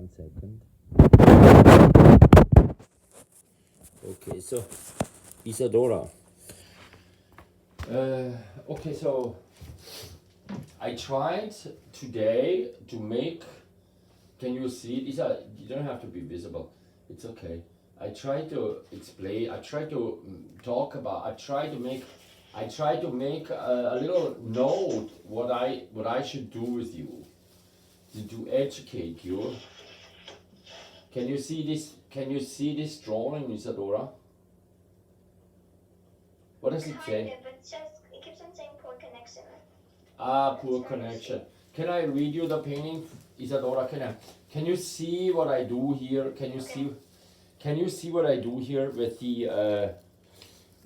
1 second. Okay, so Isadora. Okay, so I tried today to make. Can you see? You don't have to be visible. It's okay. I try to explain. I try to talk about. I try to make a little note what I should do with you to educate you. Can you see this? Can you see this drawing, Isadora? What does it say? Kind of, but it keeps on saying poor connection. Ah, poor connection. Can I read you the painting, Isadora? Can you see what I do here? Can you see? Can you see what I do here with the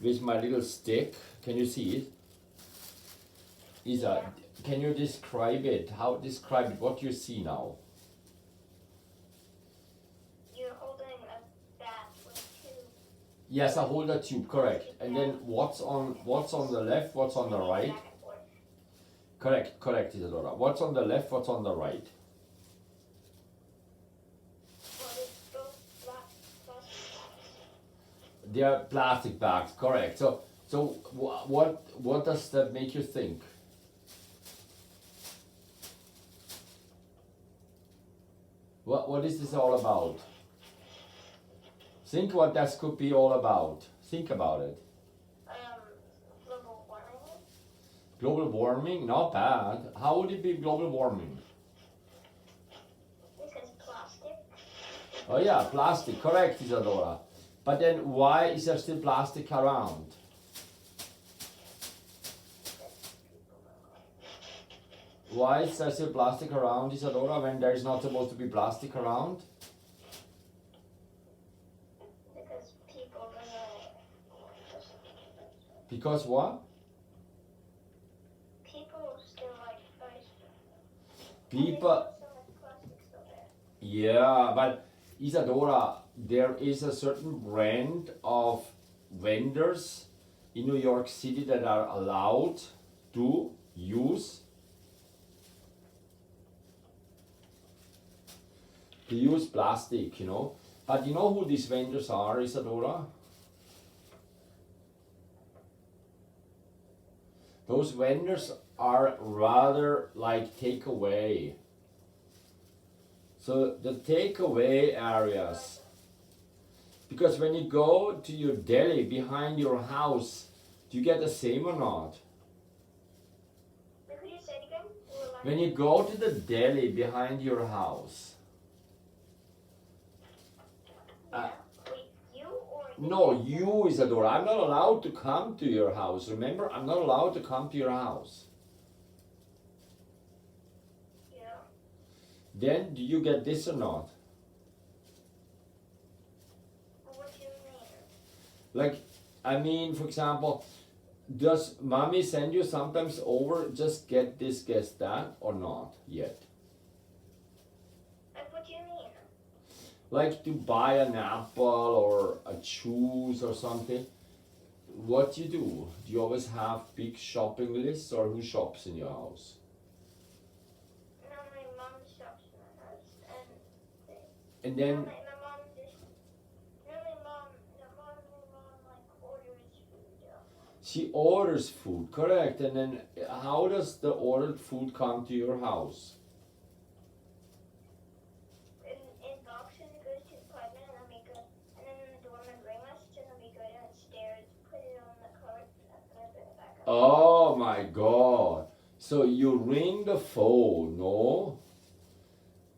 with my little stick? Can you see it? Isa, can you describe it? Describe it? What you see now? You're holding a bat with two. Yes, I hold a tube, correct. And then what's on the left? What's on the right? Back and forth. Correct, Isadora. What's on the left? What's on the right? Well, it's both plastic bags. They are plastic bags, correct. So what does that make you think? What is this all about? Think what this could be all about. Think about it. Global warming. Global warming, not bad. How would it be global warming? Because plastic. Oh yeah, plastic, correct, Isadora. But then why is there still plastic around? Why is there still plastic around, Isadora, when there is not supposed to be plastic around? Because people really. Because what? People still like ice. People. Still like plastic still there. Yeah, but Isadora, there is a certain brand of vendors in New York City that are allowed to use plastic, But you know who these vendors are, Isadora? Those vendors are rather like takeaway. So the takeaway areas, because when you go to your deli behind your house, do you get the same or not? Could you say it again? When you go to the deli behind your house, Wait, you or no, you, Isadora, I'm not allowed to come to your house. Remember, I'm not allowed to come to your house. Yeah. Then do you get this or not? What do you mean? Like, I mean, for example, does mommy send you sometimes over, just get this, get that, or not yet? Like, what do you mean? Like to buy an apple or a juice or something. What do? Do you always have big shopping lists, or who shops in your house? No, my mom shops in my house, And then, my mom just. No, my mom like orders food. she orders food, correct. And then how does the ordered food come to your house? In boxes, it goes to the apartment, and then and then the doorman brings us, and then we go downstairs, put it on the cart, and then bring it back up. Oh my God. So you ring the phone, no?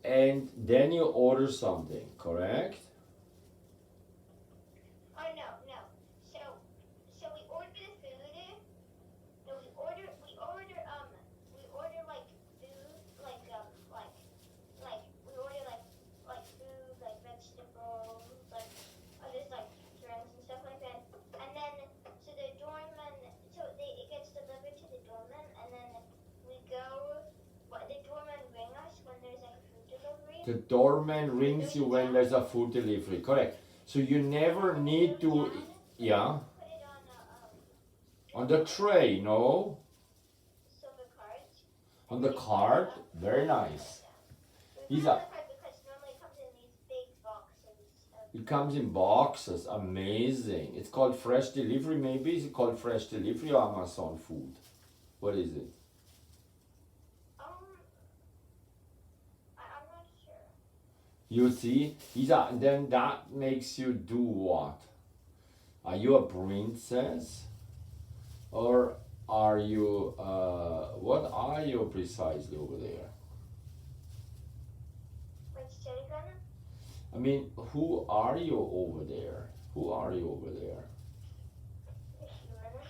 And then you order something, correct? Oh no. So we order the food. No, we order like food, we order like food, like vegetables, like just like drinks and stuff like that. And then so the doorman, it gets delivered to the doorman, and then we go. The doorman rings us when there's like a food delivery. The doorman rings you when there's a food delivery, correct. So you never need to, yeah, Put it on the tray, no? silver cart. On the cart, very nice. We Isa, put it on the cart because normally it comes It comes in boxes. Amazing. It's called fresh delivery. Maybe is it called fresh delivery or Amazon food? What is it? I'm not sure. You see, then that makes you do what? Are you a princess? Or are you, what are you precisely over there? Which telegram? I mean, who are you over there? Who are you over there? A human.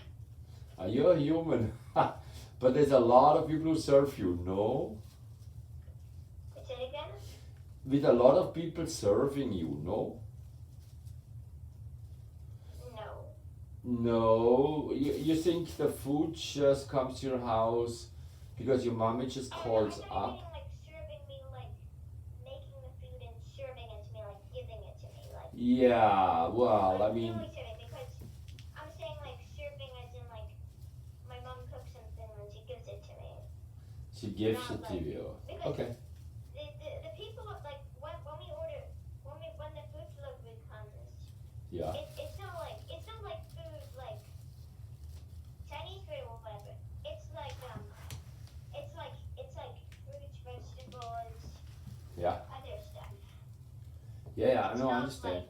Are you a human? But there's a lot of people who serve you, no? Which telegram? With a lot of people serving you, no? No. No, you think the food just comes to your house because your mommy just calls I up? thought you mean like serving me, like making the food and serving it to me, like giving it to me, like. Yeah, well, Like I mean, really serving, because I'm saying like serving as in like my mom cooks something and she gives it to me. she gives Not it to like- you. because Okay. The people like when we order when the food delivery comes, Yeah. it's not like food like Chinese food or whatever. It's like fruits, vegetables, Yeah. other stuff. Yeah, It's no, I not understand. like-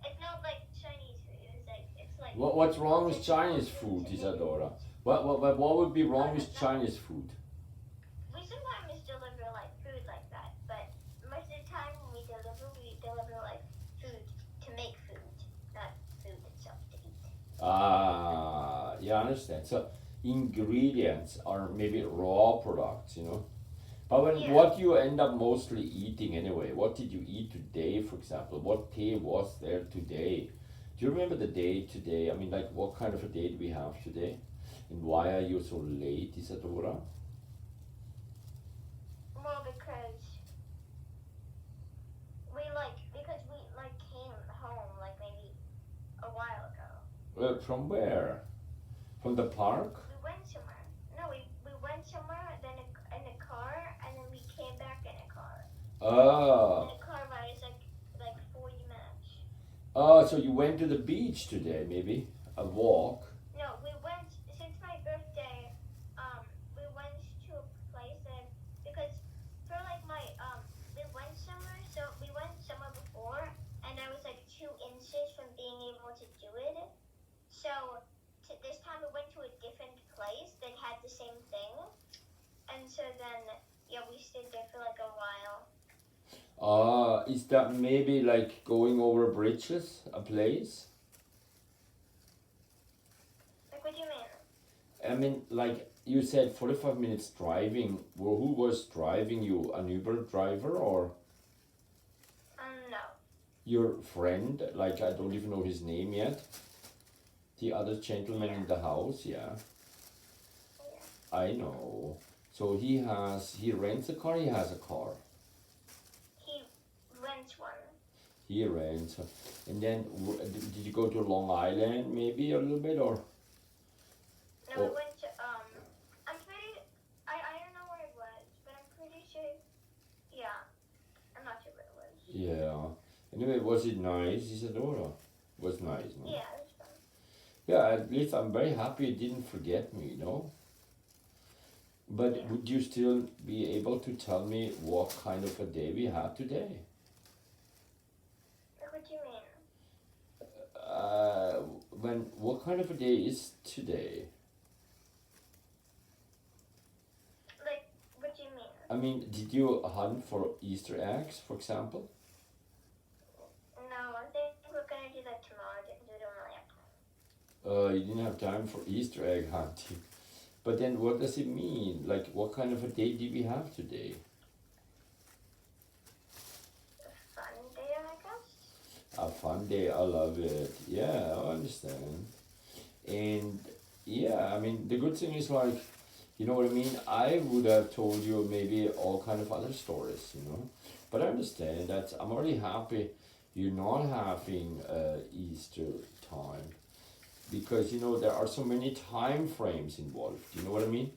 it's not like Chinese food. It's like. What's wrong with Chinese food, Isadora? What would be wrong with Chinese food? We sometimes deliver like food like that, but most of the time when we deliver like food to make food, not food itself to eat. Yeah, I understand. So ingredients are maybe raw products, you know. But Yeah. what you end up mostly eating anyway? What did you eat today, for example? What day was there today? Do you remember the day today? I mean, like, what kind of a day do we have today? And why are you so late, Isadora? Well, because we came home like maybe a while ago. From where? From the park? We went somewhere. No, we went somewhere, then in a car, and then we came back in a car. Oh. And a car ride is like 40 minutes. Oh, so you went to the beach today, maybe? A walk? No, we went since my birthday. We went to a place because for like we went somewhere. So we went somewhere before, and I was like 2 inches from being able to do it. So this time we went to a different place that had the same thing, and so then we stayed there for like a while. Is that maybe like going over bridges, a place? Like, what do you mean? I mean, like you said, 45 minutes driving. Well, who was driving you? An Uber driver or No. your friend? Like, I don't even know his name yet. The other gentleman in the house, yeah. Yeah. I know. So he rents a car, he has a car. He rents one. He rents. And then, did you go to Long Island maybe a little bit or? No, we went to I don't know where it was, but I'm pretty sure. Yeah, I'm not sure where it was. Yeah. Anyway, was it nice, Isadora? Was nice, no? Yeah, it was fun. Yeah, at least I'm very happy you didn't forget me, you know? But Yeah. would you still be able to tell me what kind of a day we had today? Like, what do you mean? What kind of a day is today? Like, what do you mean? I mean, did you hunt for Easter eggs, for example? No, I think we're gonna do that tomorrow. We don't really have time. You didn't have time for Easter egg hunting. But then what does it mean? Like, what kind of a day did we have today? A fun day, I guess. A fun day, I love it. Yeah, I understand. And yeah, I mean, the good thing is like, you know what I mean? I would have told you maybe all kind of other stories, you know? But I understand that I'm already happy you're not having Easter time. Because, you know, there are so many time frames involved, you know what I mean?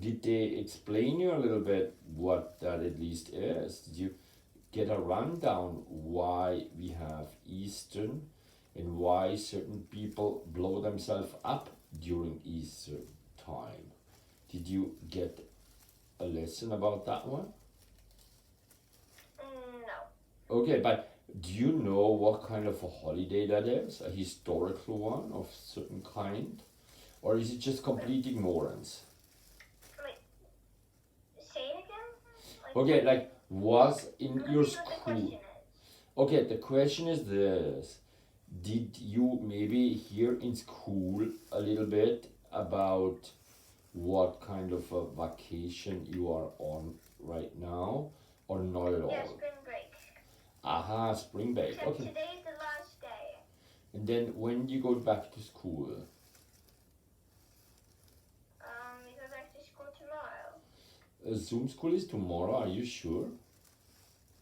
Did they explain you a little bit what that at least is? get a rundown why we have Eastern and why certain people blow themselves up during Easter time. Did you get a lesson about that one? No. Okay, but do you know what kind of a holiday that is? A historical one of certain kind? Or is it just complete ignorance? Wait, say it again? Okay, like was in I your don't know what the question school. is. Okay, the question is this. Did you maybe hear in school a little bit about what kind of a vacation you are on right now, or not at all? Yeah, spring break. Aha, spring break. Except Okay. today's the last day. And then when you go back to school? We go back to school tomorrow. Zoom school is tomorrow, are you sure?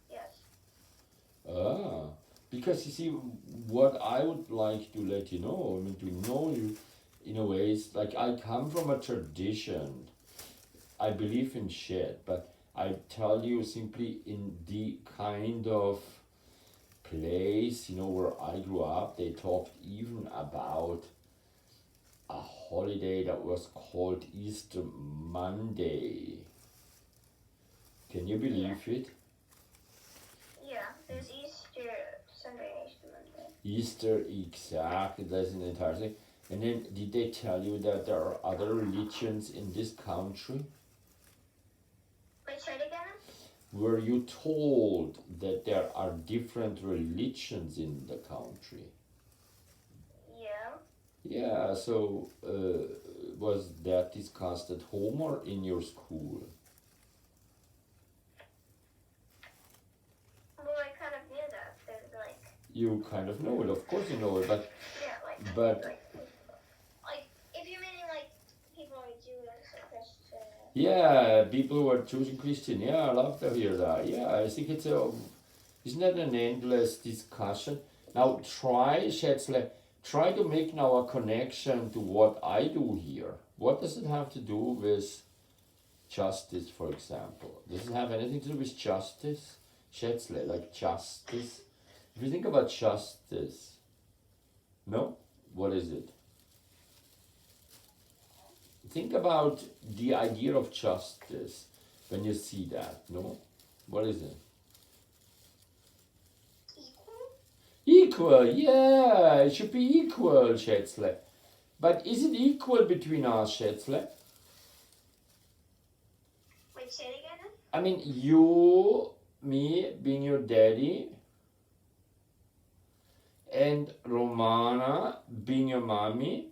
Yes. Ah, because you see, what I would like to let you know, I mean, to know you in a way, is like I come from a tradition. I believe in shit, but I tell you simply in the kind of place, where I grew up, they talked even about a holiday that was called Easter Monday. Can you believe it? Yeah, there's Easter Sunday and Easter Monday. Easter, exactly, that's an entire thing. And then, did they tell you that there are other religions in this country? Wait, say it again? Were you told that there are different religions in the country? Yeah. Yeah, so was that discussed at home or in your school? Well, I kind of knew that. There's like. You kind of know it, of course you know it, but Yeah, like. But- Like, if you're meaning like people are Jewish or Christian. yeah, people who are choosing Christian, yeah, I love to hear that. Yeah, I think isn't that an endless discussion? Now try, Schätzle, try to make now a connection to what I do here. What does it have to do with justice, for example? Does it have anything to do with justice? Schätzle, like justice? If you think about justice, no? What is it? Think about the idea of justice when you see that, no? What is it? Equal, yeah, it should be equal, Schätzle. But is it equal between us, Schätzle? Wait, say it again? I mean, you, me, being your daddy, and Romana, being your mommy.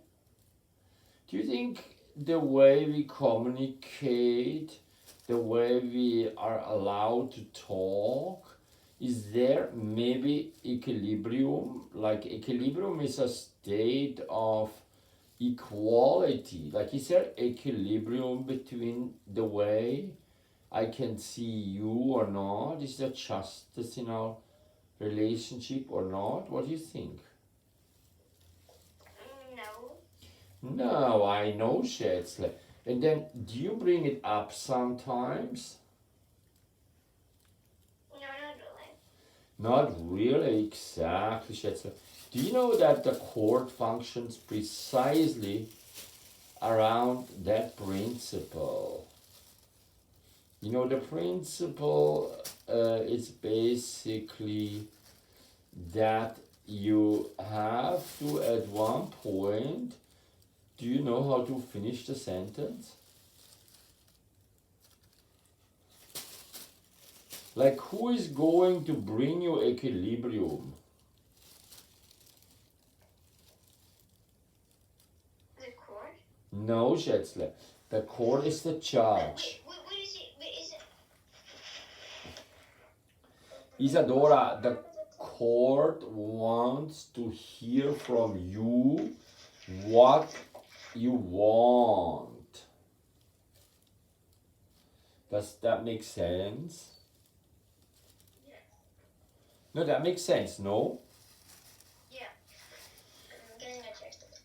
Do you think the way we communicate, the way we are allowed to talk, is there maybe equilibrium? Like equilibrium is a state of equality. Like is there equilibrium between the way I can see you or not? Is there justice in our relationship or not? What do you think? No. No, I know, Schätzle. And then, do you bring it up sometimes? No, not really. Not really, exactly, Schätzle. Do you know that the court functions precisely around that principle? The principle is basically that you have to, at one point, do you know how to finish the sentence? Like, who is going to bring you equilibrium? The court? No, Schätzle. The court is the judge. What is it? Is it? Isadora, the court wants to hear from you what you want. Does that make sense? Yes. No, that makes sense, no? Yeah. I'm getting a text of it.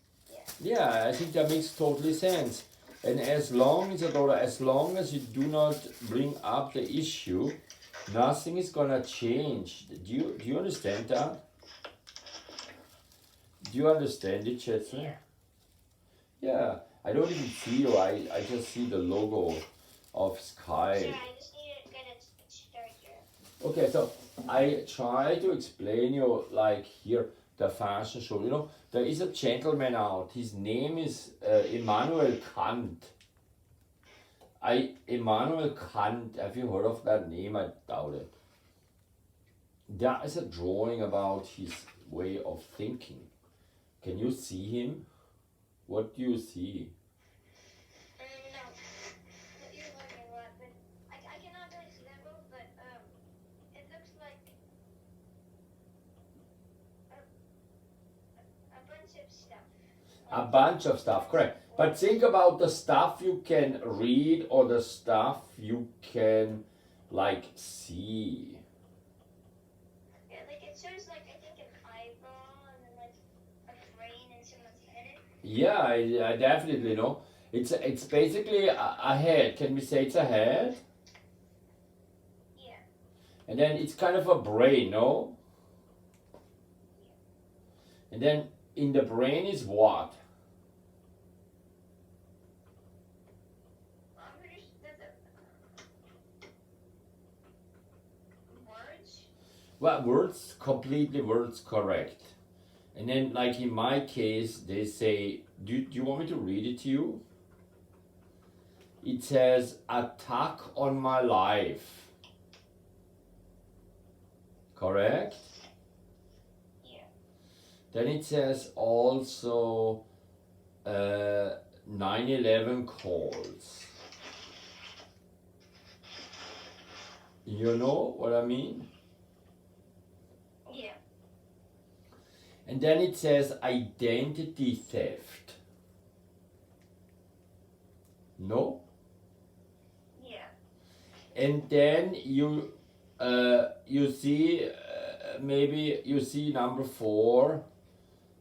Yeah, I think that makes totally sense. And as long as you do not bring up the issue Nothing is gonna change. Do you understand that? Do you understand it, Chesley? Yeah. Yeah. I don't even see you. I just see the logo of Sky. Sorry, I just need to get a charger. Okay, so I try to explain you like here the fashion show. You know, there is a gentleman out. His name is Immanuel Kant. Immanuel Kant. Have you heard of that name? I doubt it. There is a drawing about his way of thinking. Can you see him? What do you see? No. But you're learning a lot, but I cannot really see that well, but it looks like a bunch of stuff. A bunch of stuff, correct. But think about the stuff you can read or the stuff you can like see. Yeah, like it shows like I think an eyeball and then like a brain and someone's head. Yeah, I definitely know. It's basically a head. Can we say it's a head? Yeah. And then it's kind of a brain, no? And then in the brain is what? I'm pretty sure words. Well, words, completely words correct. And then like in my case, they say, do you want me to read it to you? It says, attack on my life. Correct? Yeah. Then it says also 9/11 calls. You know what I mean? Yeah. And then it says identity theft. No? Yeah. And then you see maybe you see number 4,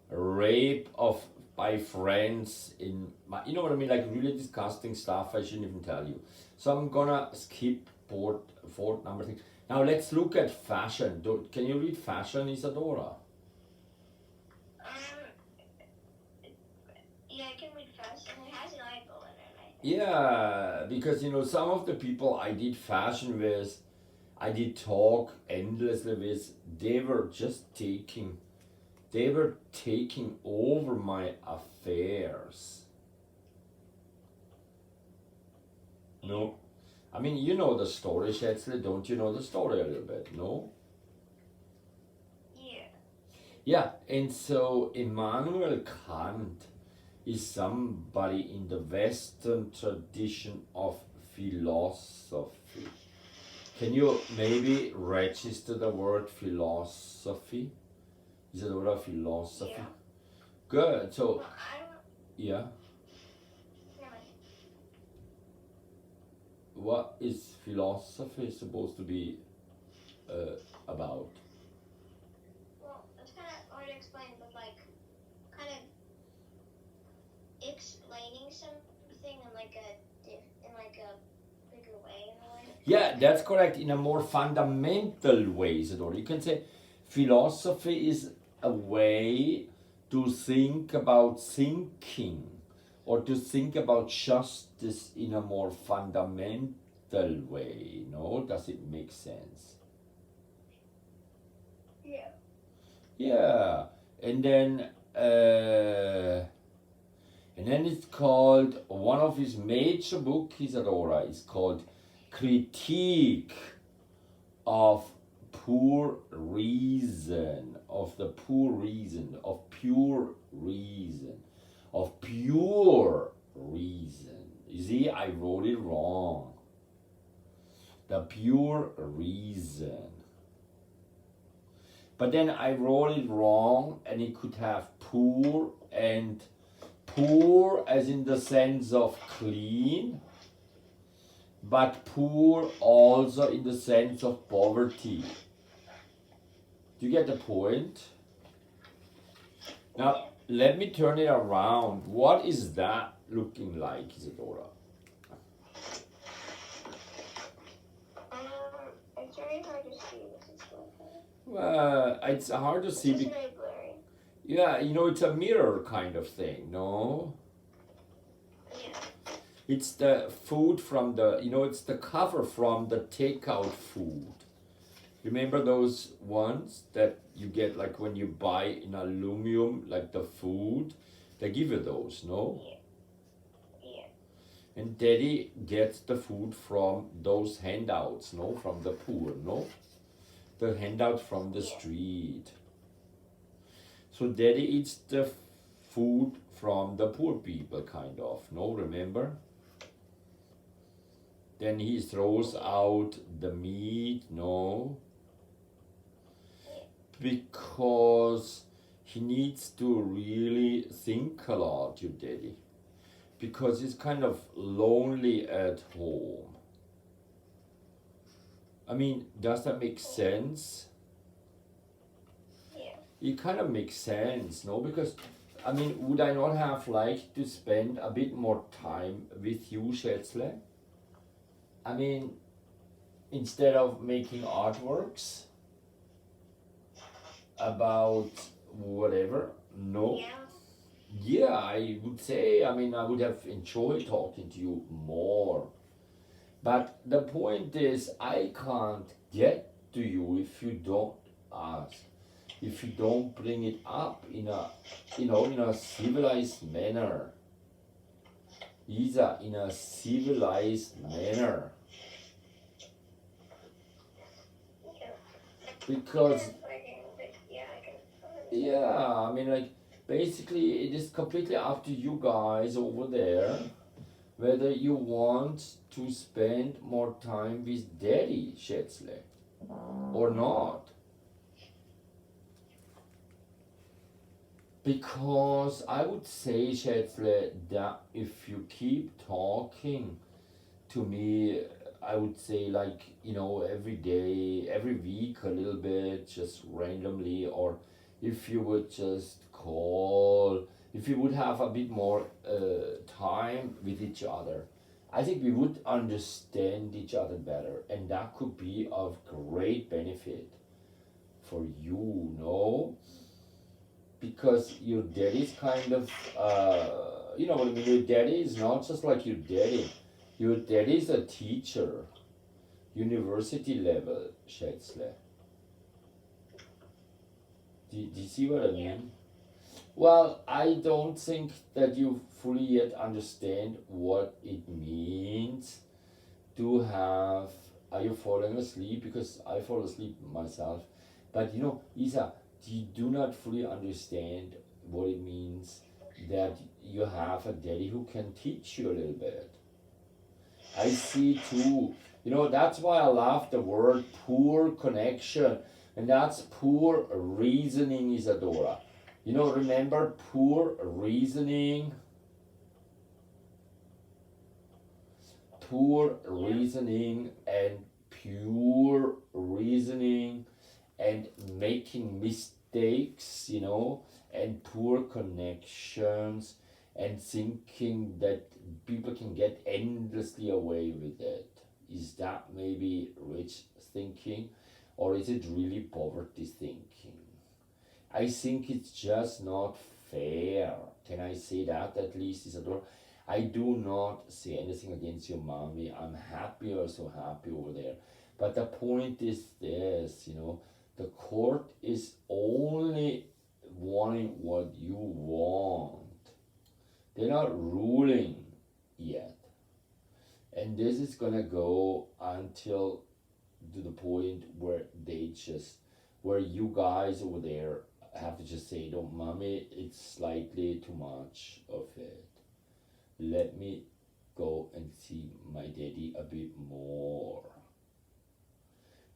rape of by friends in you know what I mean, like really disgusting stuff. I shouldn't even tell you. So I'm gonna skip board number 3. Now let's look at fashion. Can you read fashion, Isadora? Yeah, I can read fast, and it has an eyeball in it, I think. Yeah, because you know some of the people I did fashion with, I did talk endlessly with, they were taking over my affairs. No? I mean, you know the story, Schätzle, don't you know the story a little bit, no? Yeah. Yeah, and so Immanuel Kant is somebody in the Western tradition of philosophy. Can you maybe register the word philosophy? Is it a philosophy? Yeah. Good. So Well, I don't. yeah, Never mind. what is philosophy supposed to be about? Well, it's kind of hard to explain, but like, kind of explaining something in like a bigger way, in a way. Yeah, that's correct. In a more fundamental way, Isadora. You can say philosophy is a way to think about thinking or to think about justice in a more fundamental way. No, does it make sense? Yeah. Yeah, and then it's called, one of his major book, Isadora, is called Critique of Poor Reason, of the poor reason, of pure reason, of pure reason. You see, I wrote it wrong. The pure reason. But then I wrote it wrong, and it could have poor, and poor as in the sense of clean, but poor also in the sense of poverty. Do you get the point? Now, let me turn it around. What is that looking like, Isadora? It's very It's hard to It's see. just very blurry. Yeah, it's a mirror kind of thing, no? Yeah. It's the food from it's the cover from the takeout food. Remember those ones that you get like when you buy in aluminum, like the food? They give you those, no? Yeah. Yeah. And daddy gets the food from those handouts, no? From the poor, no? The handouts from the Yeah. street. So daddy eats the food from the poor people, kind of, no? Remember? Then he throws out the meat, no? Because he needs to really think a lot, your daddy. Because he's kind of lonely at home. I mean, does that make sense? Yeah. It kind of makes sense, no? Because, I mean, would I not have liked to spend a bit more time with you, Schätzle? I mean, instead of making artworks about whatever, no? Yeah. Yeah, I would say, I mean, I would have enjoyed talking to you more. But the point is, I can't get to you if you don't ask, if you don't bring it up in a, in a civilized manner. Isa, in a civilized manner. Yeah. Because, Yeah, I can. yeah, I mean, like, basically, it is completely up to you guys over there whether you want to spend more time with Daddy, Schätzle, or not. Because I would say, Schätzle, that if you keep talking to me, I would say, like, every day, every week, a little bit, just randomly, or if you would just call, if you would have a bit more time with each other, I think we would understand each other better, and that could be of great benefit for you, no? Because your daddy's kind of, you know what I mean? Your daddy is not just like your daddy. Your daddy is a teacher, university level, Schätzle. Do you see what I mean? Well, I don't think that you fully yet understand what it means to have. Are you falling asleep? Because I fall asleep myself. But Isa, you do not fully understand what it means that you have a daddy who can teach you a little bit. I see too. That's why I love the word poor connection. And that's poor reasoning, Isadora. Remember poor reasoning? Poor reasoning and pure reasoning and making mistakes, and poor connections and thinking that people can get endlessly away with it. Is that maybe rich thinking, or is it really poverty thinking? I think it's just not fair. Can I say that at least, Isadora? I do not say anything against your mommy. I'm happy or so happy over there. But the point is this, the court is only wanting what you want. They're not ruling yet. And this is gonna go until to the point where where you guys over there have to just say, "Don't, mommy, it's slightly too much of it. Let me go and see my daddy a bit more."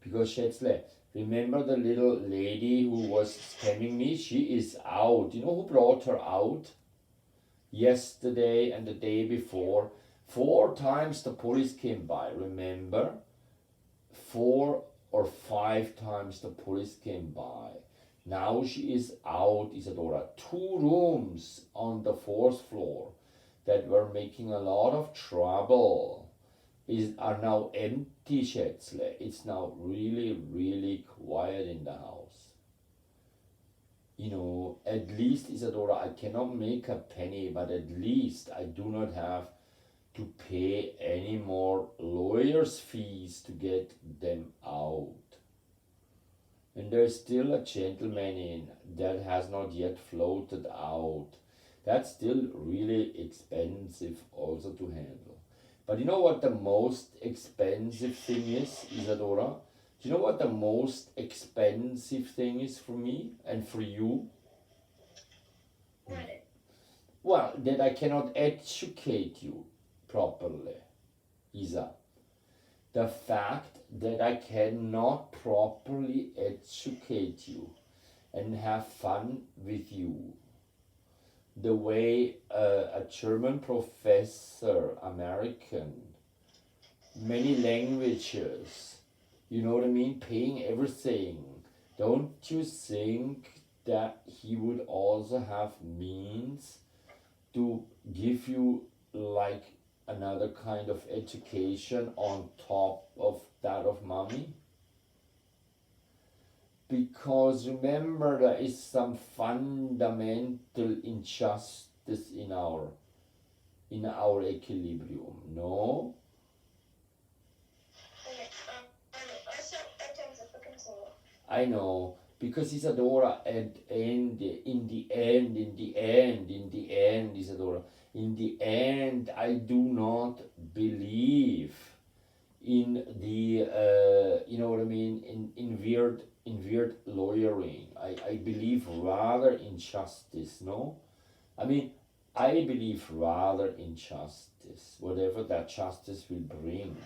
Because Schätzle, remember the little lady who was scamming me? She is out. You know who brought her out? Yesterday and the day before. 4 times the police came by, remember? 4 or 5 times the police came by. Now she is out, Isadora. 2 rooms on the 4th floor that were making a lot of trouble are now empty, Schätzle. It's now really, really quiet in the house. at least, Isadora, I cannot make a penny, but at least I do not have to pay any more lawyers' fees to get them out. And there's still a gentleman in that has not yet floated out. That's still really expensive also to handle. But you know what the most expensive thing is, Isadora? Do you know what the most expensive thing is for me and for you? What? Well, that I cannot educate you properly, Isa. The fact that I cannot properly educate you and have fun with you. The way a German professor, American, many languages, you know what I mean, paying everything. Don't you think that he would also have means to give you like another kind of education on top of that of mommy? Because remember, there is some fundamental injustice in our equilibrium, no? Okay. Also, in terms of looking so. I know, because Isadora, and in the end, Isadora, in the end, I do not believe in the, you know what I mean, in weird lawyering. I believe rather in justice, no? I mean, I believe rather in justice, whatever that justice will bring.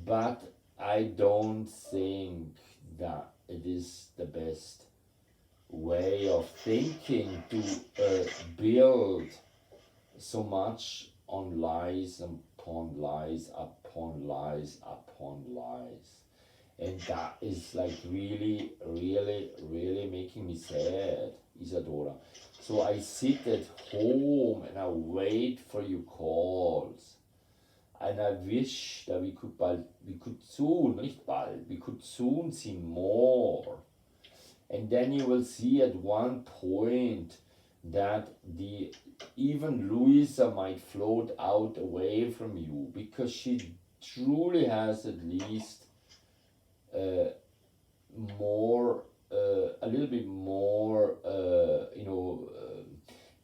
But I don't think that it is the best way of thinking to build so much on lies upon lies upon lies upon lies. And that is like really, really, really making me sad, Isadora. So I sit at home and I wait for your calls. And I wish that we could soon see more. And then you will see at one point that even Louisa might float out away from you, because she truly has at least more, a little bit more,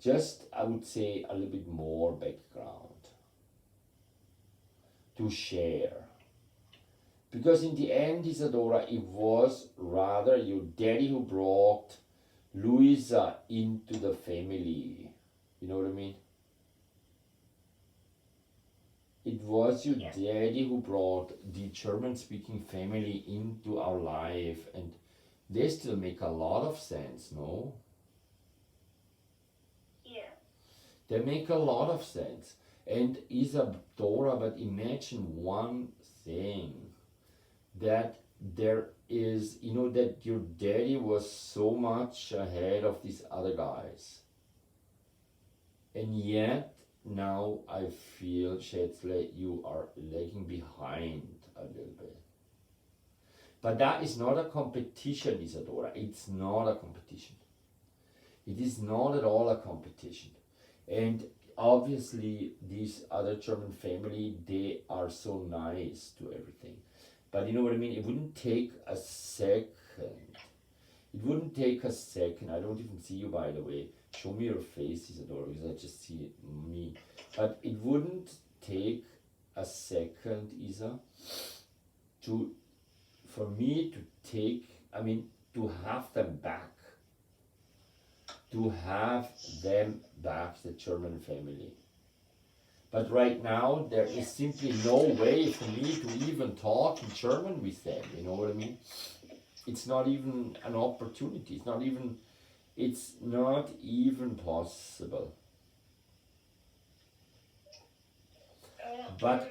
just I would say a little bit more background to share. Because in the end, Isadora, it was rather your daddy who brought Louisa into the family. You know what I mean? It was your daddy who brought the German-speaking family into our life, and they still make a lot of sense, no? Yeah. They make a lot of sense. And Isadora, but imagine one thing, that there is, that your daddy was so much ahead of these other guys. And yet, now I feel, Schätzle, you are lagging behind a little bit. But that is not a competition, Isadora. It's not a competition. It is not at all a competition. And obviously, this other German family, they are so nice to everything. But you know what I mean? It wouldn't take a second. It wouldn't take a second. I don't even see you, by the way. Show me your face, Isadora, because I just see me. But it wouldn't take a second, Isa, for me to have them back. To have them back, the German family. But right now, there is simply no way for me to even talk in German with them, you know what I mean? It's not even an opportunity. It's not even possible. But,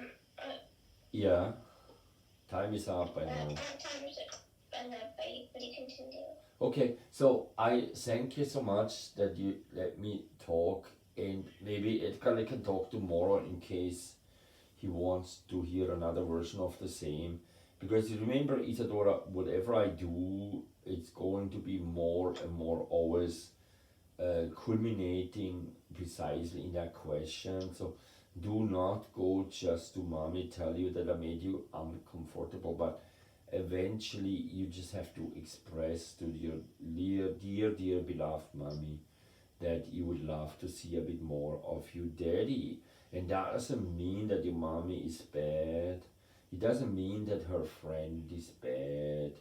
yeah, time is up, I know. Time is up, but you continue. Okay, so I thank you so much that you let me talk, and maybe Edgar can talk tomorrow in case he wants to hear another version of the same. Because remember, Isadora, whatever I do, it's going to be more and more always culminating precisely in that question. So do not go just to mommy tell you that I made you uncomfortable, but eventually you just have to express to your dear beloved mommy that you would love to see a bit more of your daddy. And that doesn't mean that your mommy is bad. It doesn't mean that her friend is bad,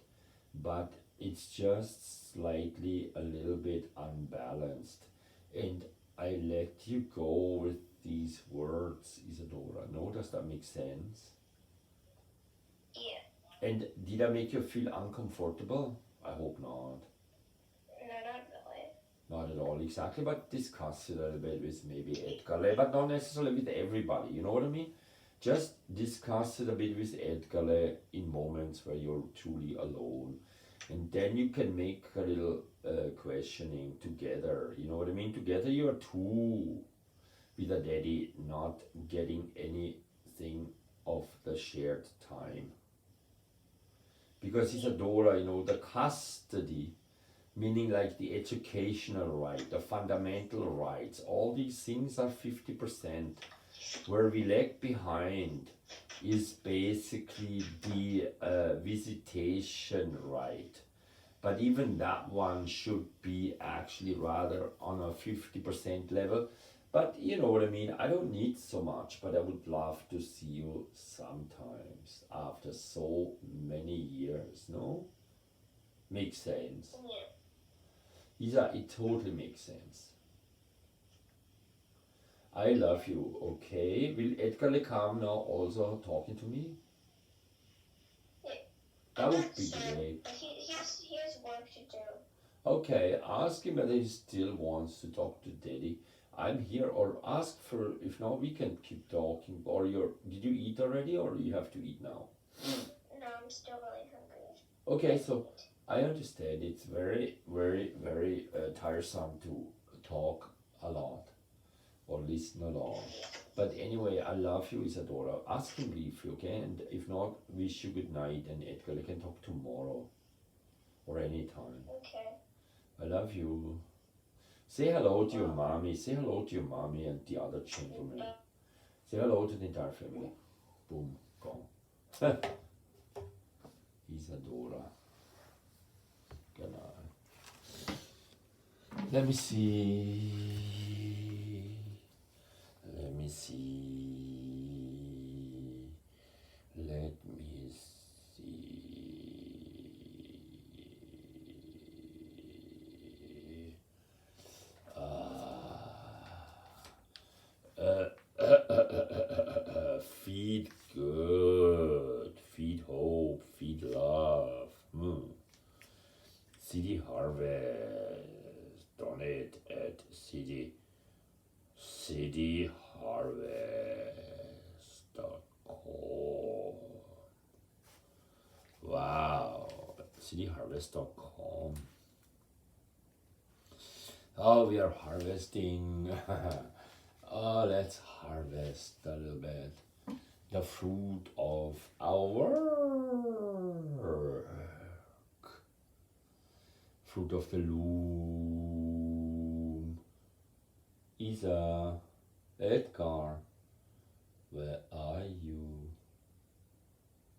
but it's just slightly a little bit unbalanced. And I let you go with these words, Isadora. No, does that make sense? Yeah. And did I make you feel uncomfortable? I hope not. No, not really. Not at all, exactly, but discuss it a little bit with maybe Edgar, but not necessarily with everybody, you know what I mean? Just discuss it a bit with Edgar in moments where you're truly alone. And then you can make a little questioning together, you know what I mean? Together you are two with a daddy, not getting anything of the shared time. Because Isadora, you know, the custody, meaning like the educational right, the fundamental rights, all these things are 50%. Where we lag behind is basically the visitation right. But even that one should be actually rather on a 50% level. But you know what I mean, I don't need so much, but I would love to see you sometimes after so many years, no? Makes sense. Yeah. Isa, it totally makes sense. I love you, okay? Will Edgar come now also talking to me? That would be great. He has work to do. Okay, ask him whether he still wants to talk to Daddy. I'm here, or ask for, if not, we can keep talking. Or did you eat already, or you have to eat now? No, I'm still really hungry. Okay, so I understand it's very, very, very tiresome to talk a lot or listen a lot. But anyway, I love you, Isadora. Ask him briefly, okay? And if not, wish you good night, and Edgar, I can talk tomorrow or anytime. Okay. I love you. Say hello to your mommy. Say hello to your mommy and the other gentlemen. Say hello to the entire family. Boom, gone. Isadora. Ganahl. Let me see. Let me see. Let me see. Feed good, feed hope, feed love. City Harvest, donate at cityharvest.com. Wow, cityharvest.com. Oh, we are harvesting. Oh, let's harvest a little bit the fruit of our work. Fruit of the loom. Isa, Edgar, where are you?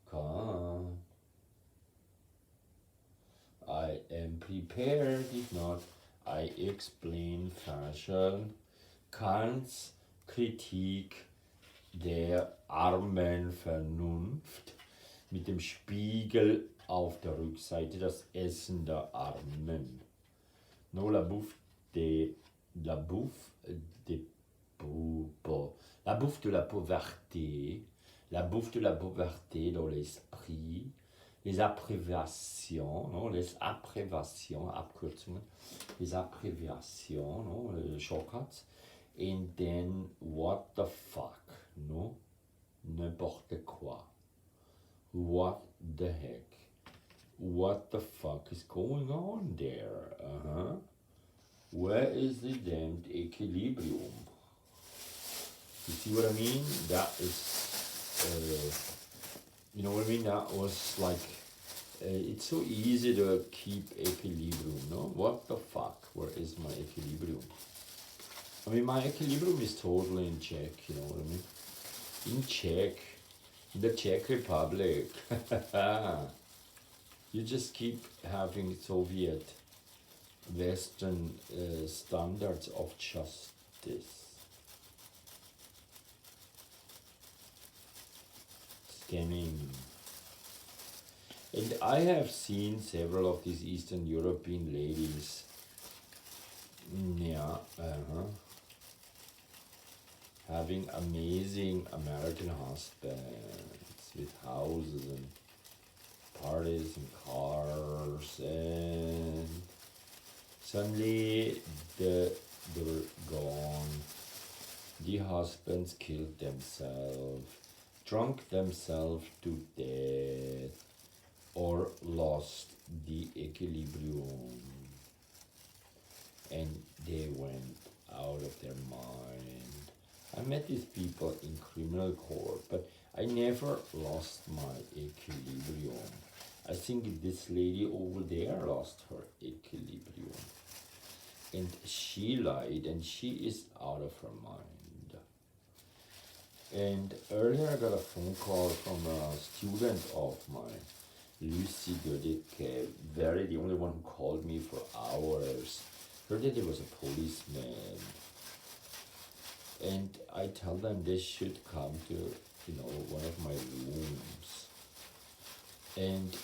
Come. I am prepared, if not, I explain fashion. Kants Kritik der armen Vernunft mit dem Spiegel auf der Rückseite, das Essen der Armen. No, la bouffe de la pauvreté, la bouffe de la pauvreté dans l'esprit, les abréviations, non, les abréviations, Abkürzungen, les abréviations, no, shortcuts, and then what the fuck, no, n'importe quoi, what the heck, what the fuck is going on there, where is the damned equilibrium? You see what I mean? That is You know what I mean? That was like, it's so easy to keep equilibrium, no? What the fuck? Where is my equilibrium? I mean, my equilibrium is totally in check, you know what I mean? In Czech, in the Czech Republic. You just keep having Soviet Western standards of justice. Scanning. And I have seen several of these Eastern European ladies, yeah, having amazing American husbands with houses and parties and cars, and suddenly they were gone. The husbands killed themselves, drunk themselves to death, or lost the equilibrium, and they went out of their mind. I met these people in criminal court, but I never lost my equilibrium. I think this lady over there lost her equilibrium, and she lied, and she is out of her mind. And earlier I got a phone call from a student of mine, Lucy Goodicke, the only one who called me for hours. Her daddy was a policeman, and I tell them they should come to, you know, one of my rooms. And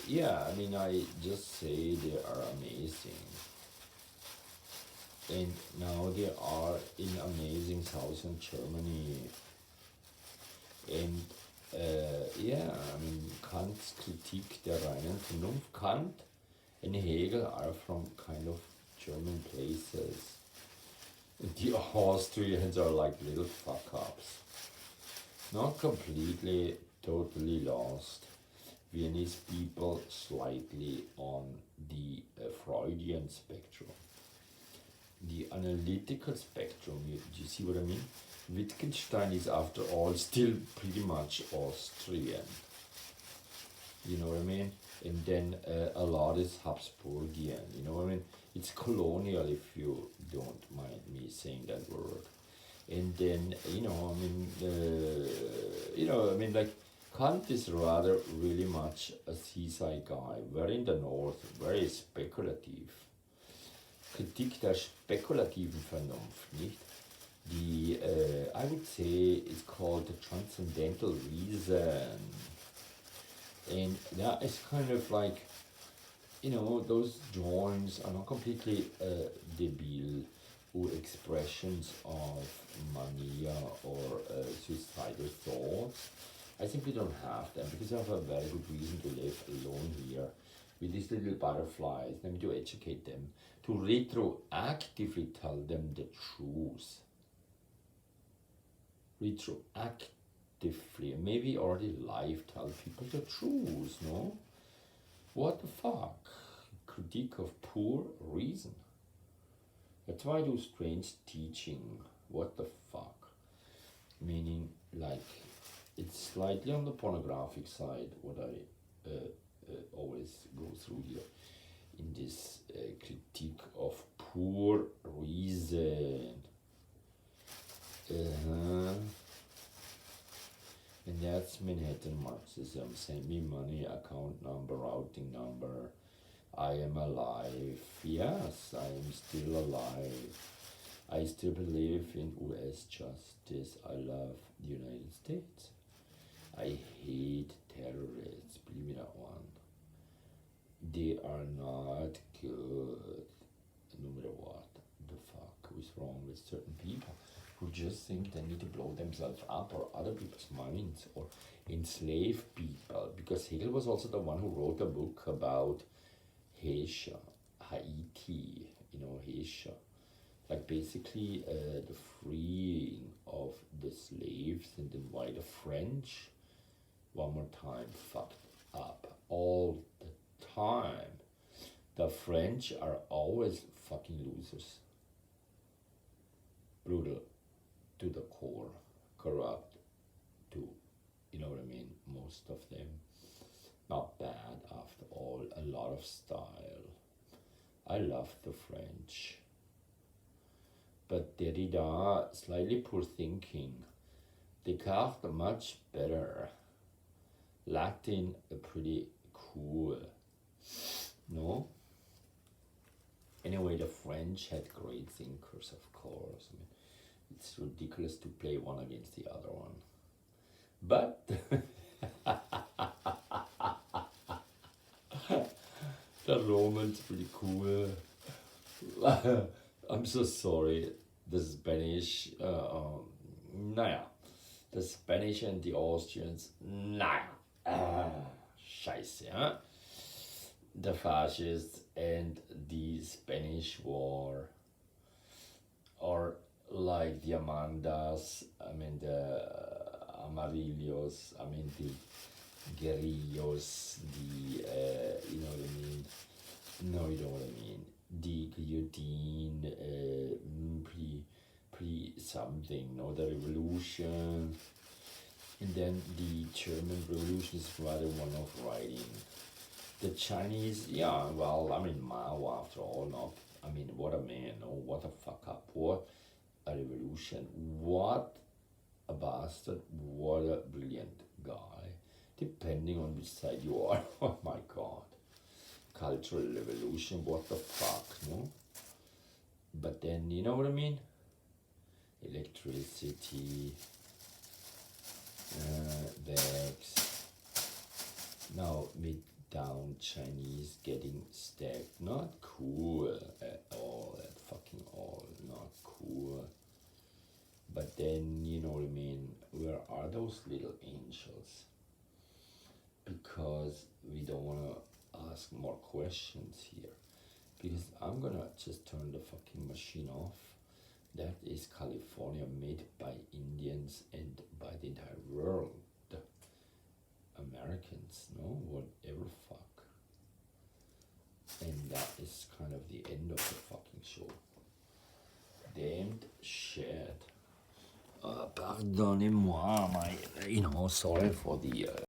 yeah, I mean, I just say they are amazing. And now they are in amazing southern Germany. And yeah, I mean, Kant's critique der reinen Vernunft. Kant and Hegel are from kind of German places. The Austrians are like little fuck-ups. Not completely, totally lost. Viennese people slightly on the Freudian spectrum. The analytical spectrum, do you see what I mean? Wittgenstein is, after all, still pretty much Austrian. You know what I mean? And then a lot is Habsburgian. You know what I mean? It's colonial, if you don't mind me saying that word. And then, you know, I mean, like, Kant is rather really much a seaside guy, very in the north, very speculative. Kritik der spekulativen Vernunft, nicht? The, I would say it's called the transcendental reason. And that is kind of like, you know, those joins are not completely debil or expressions of mania or suicidal thoughts. I simply don't have them because I have a very good reason to live alone here with these little butterflies. I mean, to educate them, to retroactively tell them the truth. Retroactively, maybe already live tell people the truth, no? What the fuck? Critique of poor reason. That's why I do strange teaching. What the fuck? Meaning, like, it's slightly on the pornographic side, what I always go through here in this critique of poor reason. And that's Manhattan Marxism. Send me money, account number, routing number. I am alive. Yes, I am still alive. I still believe in US justice. I love the United States. I hate terrorists, believe me that one. They are not good, no matter what the fuck is wrong with certain people who just think they need to blow themselves up or other people's minds or enslave people. Because Hegel was also the one who wrote a book about Haitian, Haiti, you know, Haitian. Like basically the freeing of the slaves, and then why the French, one more time, fucked up all the time. The French are always fucking losers. Brutal to the core, corrupt to, you know what I mean, more most of them. Not bad after all, a lot of style. I love the French. But Derrida, slightly poor thinking. Descartes, much better. Latin, pretty cool. No? Anyway, the French had great thinkers, of course. I mean, it's ridiculous to play one against the other one. But the Romans pretty cool. I'm so sorry. The Spanish, the Spanish and the Austrians, scheiße, huh? The fascists and the Spanish war, or like the Amandas, I mean the Amarillos, I mean the guerrillos, the, you know what I mean? No, you know what I mean. The guillotine, pre something, no, the revolution, and then the German revolution is rather one of writing. The Chinese, yeah, well, I mean, Mao after all, not, I mean, what a man, oh, what a fuck up, what a revolution, what a bastard, what a brilliant guy, depending on which side you are. Oh my god. Cultural revolution, what the fuck, no? But then, you know what I mean? Electricity, bags, now mid-down Chinese getting stacked, not cool at all, at fucking all, not cool. But then, you know what I mean, where are those little angels? Because we don't want to ask more questions here, because I'm gonna just turn the fucking machine off. That is California, made by Indians and by the entire world. Americans, no, whatever fuck. And that is kind of the end of the fucking show. Damned shit. Pardonnez-moi, sorry for the